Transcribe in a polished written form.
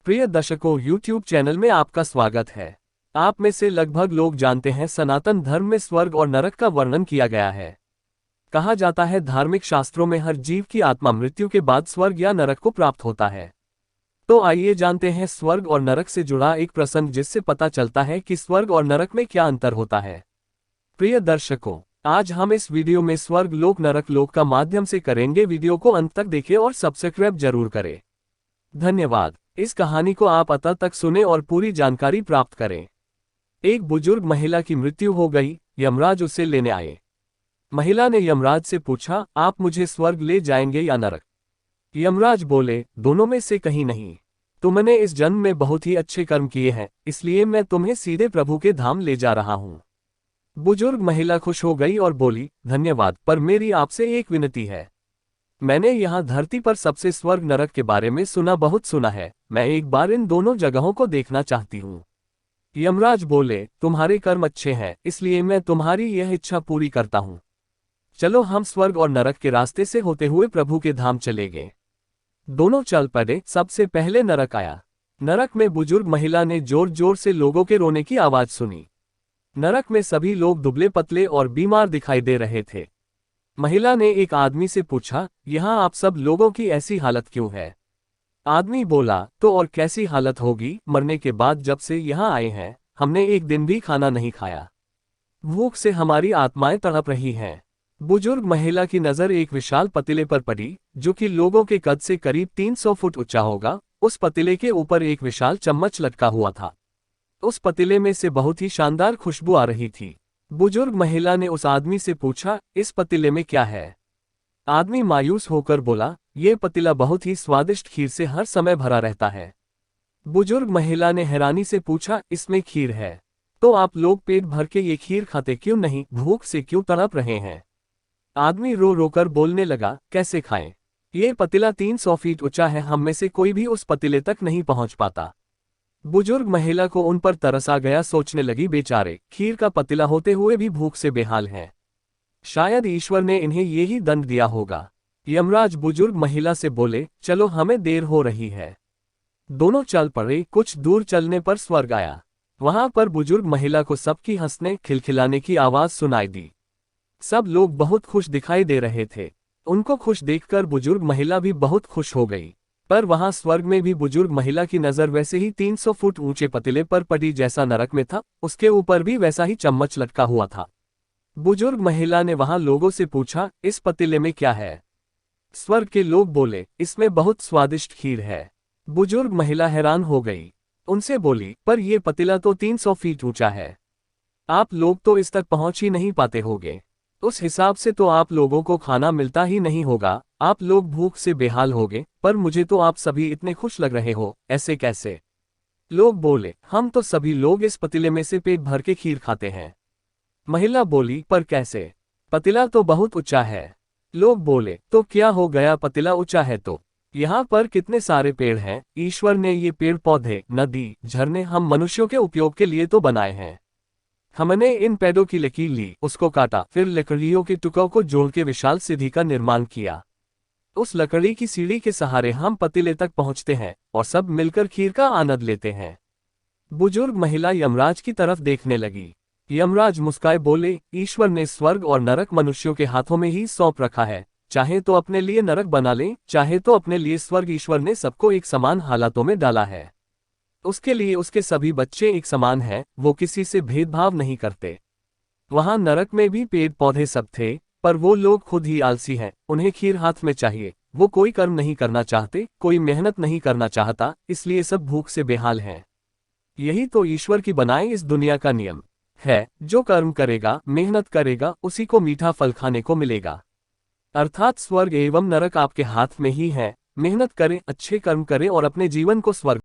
प्रिय दर्शकों, YouTube channel में आपका स्वागत है। आप में से लगभग लोग जानते हैं, सनातन धर्म में स्वर्ग और नरक का वर्णन किया गया है। कहा जाता है, धार्मिक शास्त्रों में हर जीव की आत्मा मृत्यु के बाद स्वर्ग या नरक को प्राप्त होता है। तो आइए जानते हैं स्वर्ग और नरक से जुड़ा एक प्रसंग, जिससे पता चलता है कि स्वर्ग और नरक में क्या अंतर होता है। प्रिय दर्शकों, आज हम इस वीडियो में स्वर्ग लोक नरक लोक का माध्यम से करेंगे। वीडियो को अंत तक देखें और सब्सक्राइब जरूर करें। धन्यवाद। इस कहानी को आप अंत तक सुने और पूरी जानकारी प्राप्त करें। एक बुजुर्ग महिला की मृत्यु हो गई। यमराज उसे लेने आए। महिला ने यमराज से पूछा, आप मुझे स्वर्ग ले जाएंगे या नरक? यमराज बोले, दोनों में से कहीं नहीं। तुमने इस जन्म में बहुत ही अच्छे कर्म किए हैं, इसलिए मैं तुम्हें सीधे प्रभु के धाम ले जा रहा हूँ। बुजुर्ग महिला खुश हो गई और बोली, धन्यवाद, पर मेरी आपसे एक विनती है। मैंने यहाँ धरती पर सबसे स्वर्ग नरक के बारे में बहुत सुना है। मैं एक बार इन दोनों जगहों को देखना चाहती हूँ। यमराज बोले, तुम्हारे कर्म अच्छे हैं, इसलिए मैं तुम्हारी यह इच्छा पूरी करता हूँ। चलो हम स्वर्ग और नरक के रास्ते से होते हुए प्रभु के धाम चले गए। दोनों चल पड़े। सबसे पहले नरक आया। नरक में बुजुर्ग महिला ने जोर जोर से लोगों के रोने की आवाज सुनी। नरक में सभी लोग दुबले पतले और बीमार दिखाई दे रहे थे। महिला ने एक आदमी से पूछा, यहाँ आप सब लोगों की ऐसी हालत क्यों है? आदमी बोला, तो और कैसी हालत होगी, मरने के बाद जब से यहाँ आए हैं हमने एक दिन भी खाना नहीं खाया। भूख से हमारी आत्माएं तड़प रही हैं। बुजुर्ग महिला की नजर एक विशाल पतीले पर पड़ी, जो कि लोगों के कद से करीब 300 फुट ऊंचा होगा। उस पतीले के ऊपर एक विशाल चम्मच लटका हुआ था। उस पतीले में से बहुत ही शानदार खुशबू आ रही थी। बुजुर्ग महिला ने उस आदमी से पूछा, इस पतीले में क्या है? आदमी मायूस होकर बोला, ये पतीला बहुत ही स्वादिष्ट खीर से हर समय भरा रहता है। बुजुर्ग महिला ने हैरानी से पूछा, इसमें खीर है, तो आप लोग पेट भर के ये खीर खाते क्यों नहीं? भूख से क्यों तड़प रहे हैं? आदमी रो रो कर बोलने लगा, कैसे खाएं? ये पतीला 300 फीट ऊंचा है, हम में से कोई भी उस पतीले तक नहीं पहुंच पाता। बुजुर्ग महिला को उन पर तरस आ गया। सोचने लगी, बेचारे खीर का पतीला होते हुए भी भूख से बेहाल हैं। शायद ईश्वर ने इन्हें यही दंड दिया होगा। यमराज बुजुर्ग महिला से बोले, चलो हमें देर हो रही है। दोनों चल पड़े। कुछ दूर चलने पर स्वर्ग आया। वहां पर बुजुर्ग महिला को सबकी हंसने खिलखिलाने की आवाज सुनाई दी। सब लोग बहुत खुश दिखाई दे रहे थे। उनको खुश देखकर बुजुर्ग महिला भी बहुत खुश हो गई। पर वहां स्वर्ग में भी बुजुर्ग महिला की नजर वैसे ही 300 फुट ऊंचे पतीले पर पड़ी, जैसा नरक में था। उसके ऊपर भी वैसा ही चम्मच लटका हुआ था। बुजुर्ग महिला ने वहां लोगों से पूछा, इस पतीले में क्या है? स्वर्ग के लोग बोले, इसमें बहुत स्वादिष्ट खीर है। बुजुर्ग महिला हैरान हो गई। उनसे बोली, पर यह पतीला तो 300 फीट ऊंचा है। आप लोग तो इस तक पहुंच ही नहीं पाते होंगे। उस हिसाब से तो आप लोगों को खाना मिलता ही नहीं होगा। आप लोग भूख से बेहाल होंगे। पर मुझे तो आप सभी इतने खुश लग रहे हो, ऐसे कैसे? लोग बोले, हम तो सभी लोग इस पतीले में से पेट भर के खीर खाते हैं। महिला बोली, पर कैसे? पतीला तो बहुत ऊंचा है। लोग बोले, तो क्या हो गया, पतीला ऊंचा है तो यहाँ पर कितने सारे पेड़ हैं। ईश्वर ने ये पेड़ पौधे, नदी, झरने हम मनुष्यों के उपयोग के लिए तो बनाए हैं। हमने इन पेड़ों की लकीर ली, उसको काटा, फिर लकड़ियों के टुकड़ों को जोड़ के विशाल सीढ़ी का निर्माण किया। उस लकड़ी की सीढ़ी के सहारे हम पतीले तक पहुंचते हैं और सब मिलकर खीर का आनंद लेते हैं। बुजुर्ग महिला यमराज की तरफ देखने लगी। यमराज मुस्काए बोले, ईश्वर ने स्वर्ग और नरक मनुष्यों के हाथों में ही सौंप रखा है। चाहे तो अपने लिए नरक बना ले, चाहे तो अपने लिए स्वर्ग। ईश्वर ने सबको एक समान हालातों में डाला है। उसके लिए उसके सभी बच्चे एक समान हैं, वो किसी से भेदभाव नहीं करते। वहां नरक में भी पेड़ पौधे सब थे, पर वो लोग खुद ही आलसी हैं। उन्हें खीर हाथ में चाहिए। वो कोई कर्म नहीं करना चाहते, कोई मेहनत नहीं करना चाहता, इसलिए सब भूख से बेहाल हैं। यही तो ईश्वर की बनाई इस दुनिया का नियम है। जो कर्म करेगा, मेहनत करेगा, उसी को मीठा फल खाने को मिलेगा। अर्थात स्वर्ग एवं नरक आपके हाथ में ही है। मेहनत करें, अच्छे कर्म करें और अपने जीवन को स्वर्ग